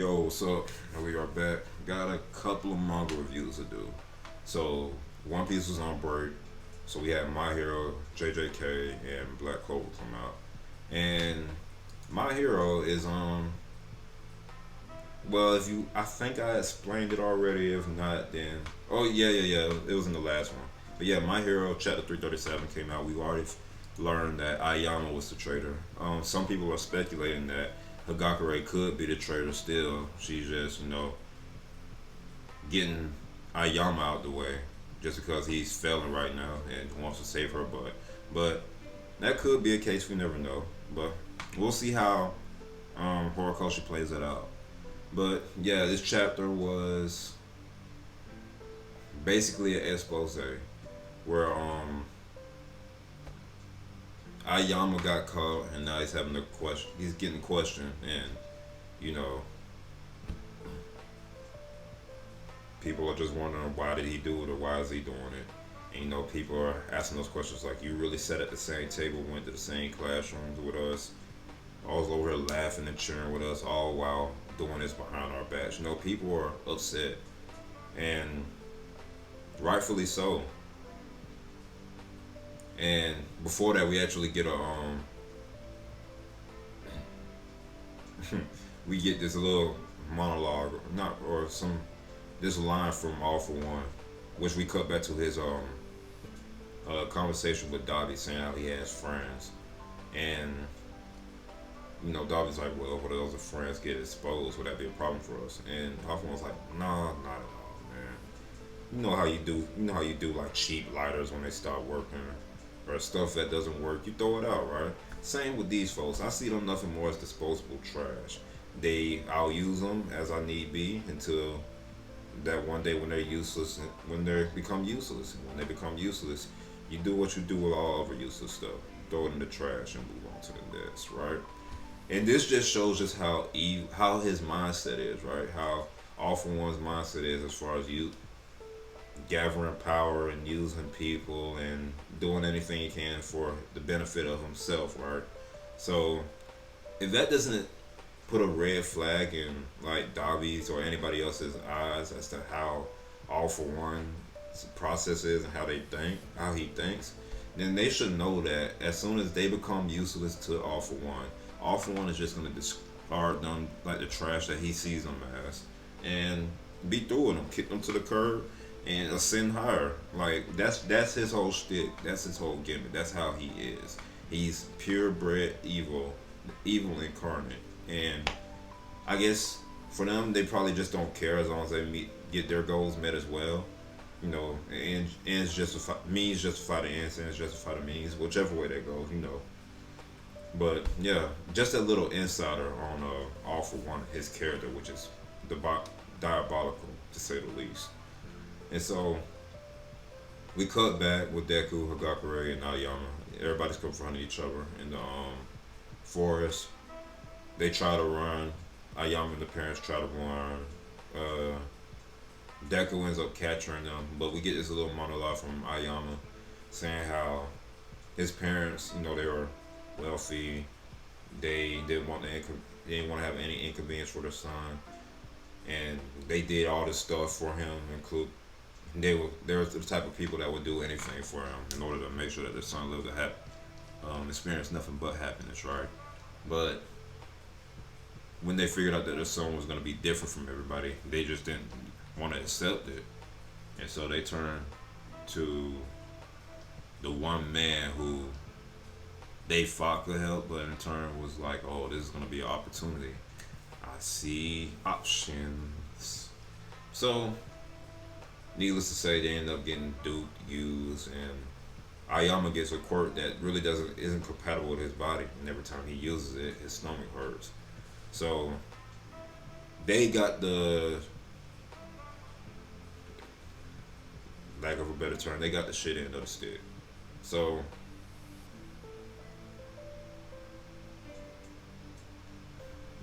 Yo, what's up? We are back. Got a couple of manga reviews to do. So, One Piece was on break. So we had My Hero, JJK, and Black Clover come out. And My Hero is well, if you, I think I explained it already. If not, then oh yeah. It was in the last one. But yeah, My Hero chapter 337 came out. We already learned that Ayama was the traitor. Some people are speculating that Hagakure could be the traitor still. She's just getting Ayama out the way just because he's failing right now and wants to save her butt. But that could be a case. We never know. But we'll see how Horikoshi plays that out. But yeah, this chapter was basically an expose where Ayama got caught and now he's having a question. He's getting questioned, and you know people are just wondering why did he do it or why is he doing it. And people are asking those questions like, you really sat at the same table, went to the same classrooms with us, all over here laughing and cheering with us, all while doing this behind our backs. People are upset, and rightfully so. And before that, we actually get we get this little monologue, not or some this line from All for One, which we cut back to his conversation with Dobby, saying how he has friends, and Dobby's like, well, what those friends get exposed? Would that be a problem for us? And All for One's like, no, not at all, man. You know how you do. You know how you do like cheap lighters when they start working, or stuff that doesn't work. You throw it out, right? Same with these folks. I see them nothing more as disposable trash. I'll use them as I need be until that one day when they're useless. When they become useless, you do what you do with all other useless stuff. Throw it in the trash and move on to the next, right? And this just shows just how his mindset is, right? How All for One's mindset is as far as you gathering power and using people and doing anything he can for the benefit of himself, right? So if that doesn't put a red flag in like Dobby's or anybody else's eyes as to how All for One process is and how he thinks, then they should know that as soon as they become useless to All for One is just gonna discard them like the trash that he sees them as, and be through with them, kick them to the curb, and ascend higher. Like that's his whole shtick. That's his whole gimmick. That's how he is. He's purebred evil, evil incarnate. And I guess for them, they probably just don't care as long as they get their goals met as well. And ends justify means justify the ends, ends justify the means, whichever way that goes. But yeah, just a little insider on All for One, his character, which is diabolical to say the least. And so we cut back with Deku, Hagakure, and Aoyama. Everybody's confronting each other in the forest. They try to run. Aoyama and the parents try to run. Deku ends up capturing them, but we get this little monologue from Aoyama saying how his parents, they were wealthy. They didn't want to have any inconvenience for their son, and they did all this stuff for him, include they were the type of people that would do anything for him in order to make sure that their son lived a experience nothing but happiness, right? But when they figured out that their son was going to be different from everybody, they just didn't want to accept it, and so they turned to the one man who they thought could help, but in turn was like, oh, this is going to be an opportunity. I see options. So needless to say, they end up getting duped, used, and Aoyama gets a quirk that really isn't compatible with his body, and every time he uses it, his stomach hurts. So they got the, lack of a better term, they got the shit end of the stick. So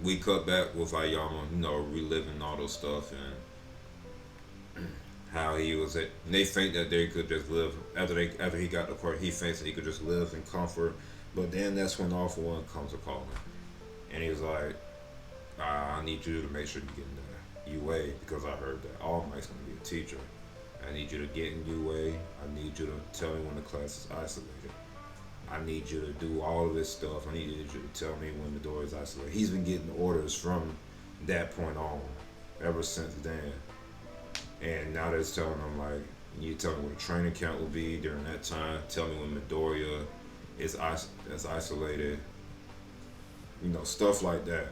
we cut back with Aoyama, reliving all those stuff and how he was at. And they think that they could just live after he got the part. He thinks that he could just live in comfort, but then that's when All for One comes a calling, and he was like, I need you to make sure you get in the UA because I heard that All Might's going to be a teacher. I need you to get in UA. I need you to tell me when the class is isolated. I need you to do all of this stuff. I need you to tell me when the door is isolated. He's been getting orders from that point on, ever since then. And now they're telling him, like, you tell me what a training camp will be during that time. Tell me when Midoriya is isolated. You know, stuff like that.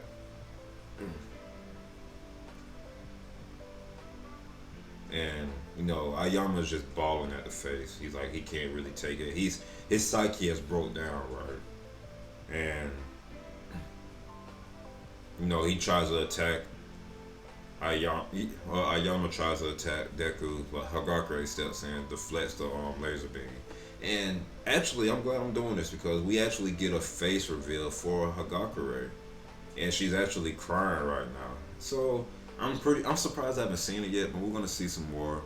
And you know, Ayama's just bawling at the face. He's like, he can't really take it. His psyche has broke down, right? And you know, he tries to attack Ayama tries to attack Deku, but Hagakure steps in, deflects the laser beam. And actually, I'm glad I'm doing this because we actually get a face reveal for Hagakure, and she's actually crying right now. So I'm surprised I haven't seen it yet, but we're gonna see some more.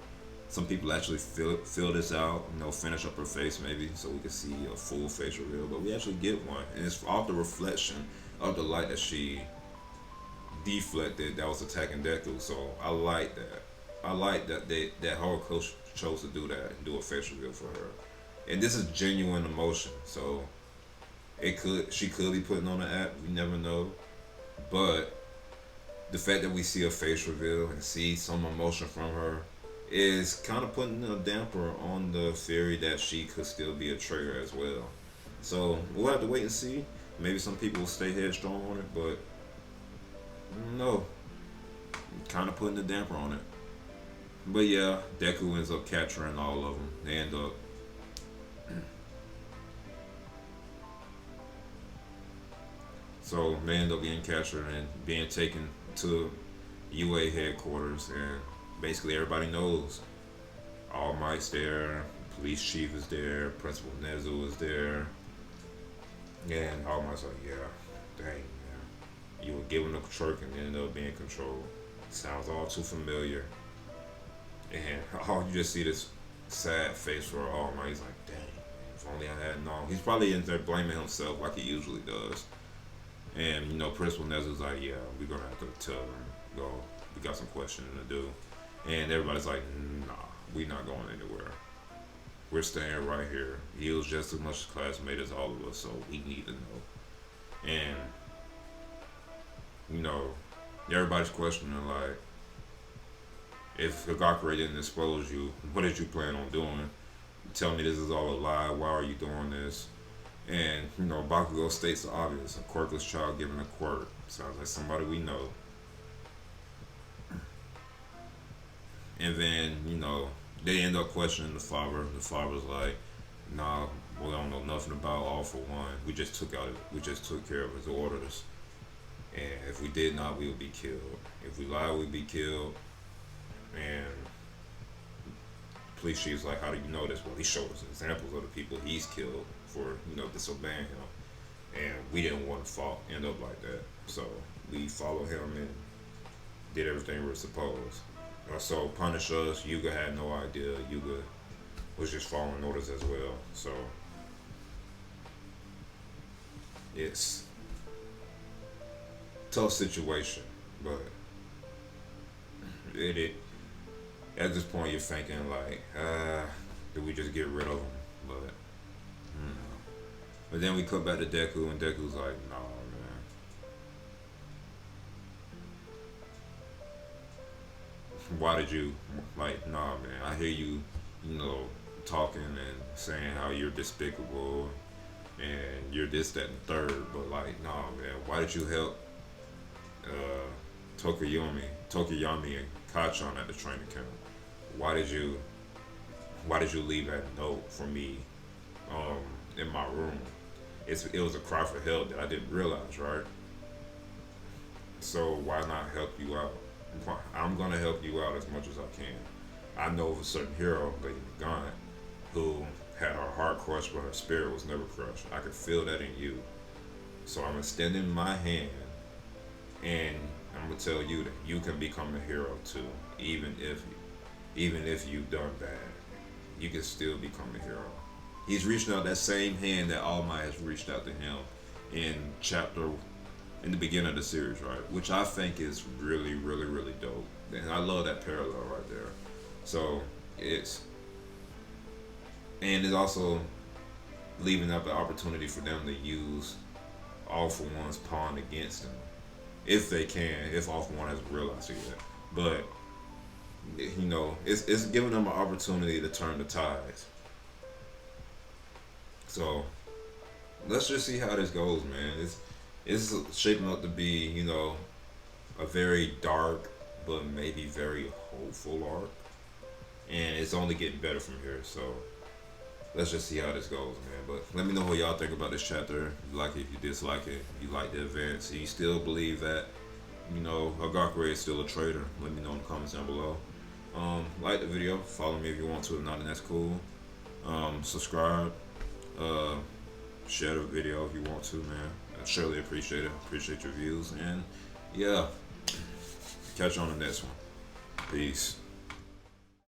Some people actually fill this out, you know, finish up her face maybe, so we can see a full face reveal. But we actually get one, and it's off the reflection of the light that she deflected that was attacking Deku. So I like that. I like that that Horror Coach chose to do that and do a face reveal for her. And this is genuine emotion. So she could be putting on an act. We never know. But the fact that we see a face reveal and see some emotion from her is kind of putting a damper on the theory that she could still be a traitor as well. So we'll have to wait and see. Maybe some people will stay headstrong on it, but no, kind of putting a damper on it. But yeah, Deku ends up capturing all of them. They end up being captured and being taken to UA headquarters, and basically everybody knows All Might's there, police chief is there, Principal Nezu is there, and All Might's like, yeah, dang, man, you were given the trick and ended up being controlled. Sounds all too familiar. And you just see this sad face for All Might. He's like, dang, if only I had known. He's probably in there blaming himself like he usually does. And you know, Principal Nezu's like, yeah, we're gonna have to tell him, go. We got some questioning to do. And everybody's like, nah, we not going anywhere. We're staying right here. He was just as much a classmate as all of us, so we need to know. And you know, everybody's questioning like, if Hagakure didn't expose you, what did you plan on doing? Tell me this is all a lie. Why are you doing this? And you know, Bakugo states the obvious: a quirkless child given a quirk. Sounds like somebody we know. And then you know, they end up questioning the father. The father's like, "Nah, we don't know nothing about All for One. We just took care of his orders. And if we did not, we would be killed. If we lied, we'd be killed." And police chief's like, how do you know this? Well, he showed us examples of the people he's killed for, you know, disobeying him. And we didn't want to end up like that. So we followed him and did everything we were supposed. So punish us. Yuga had no idea. Yuga was just following orders as well. So it's a tough situation, but it at this point you're thinking like, do we just get rid of him? But but then we cut back to Deku, and Deku's like, nah, man. Why did you like? Nah, man. I hear you, you know, talking and saying how you're despicable and you're this, that, and the third. But like, nah, man. Why did you help Tokoyami, and Kachan at the training camp? Why did you leave that note for me in my room? It was a cry for help that I didn't realize, right? So why not help you out? I'm gonna help you out as much as I can. I know of a certain hero, Lady Nagant, who had her heart crushed, but her spirit was never crushed. I could feel that in you. So I'm extending my hand, and I'm gonna tell you that you can become a hero too, even if you've done bad. You can still become a hero. He's reaching out that same hand that All Might has reached out to him in chapter in the beginning of the series, right? Which I think is really, really, really dope. And I love that parallel right there. So it's and it's also leaving up an opportunity for them to use All For One's pawn against them, if they can, if All For One hasn't realized it yet. But it's giving them an opportunity to turn the tides. So let's just see how this goes, man. It's shaping up to be, a very dark but maybe very hopeful arc, and it's only getting better from here. So let's just see how this goes, man. But let me know what y'all think about this chapter. If you like it, if you dislike it, if you like the events, if you still believe that, Hagakure is still a traitor. Let me know in the comments down below. Like the video, follow me if you want to. If not, then that's cool. Subscribe. Share the video if you want to, man. I surely appreciate it. Appreciate your views. And yeah, catch you on the next one. Peace.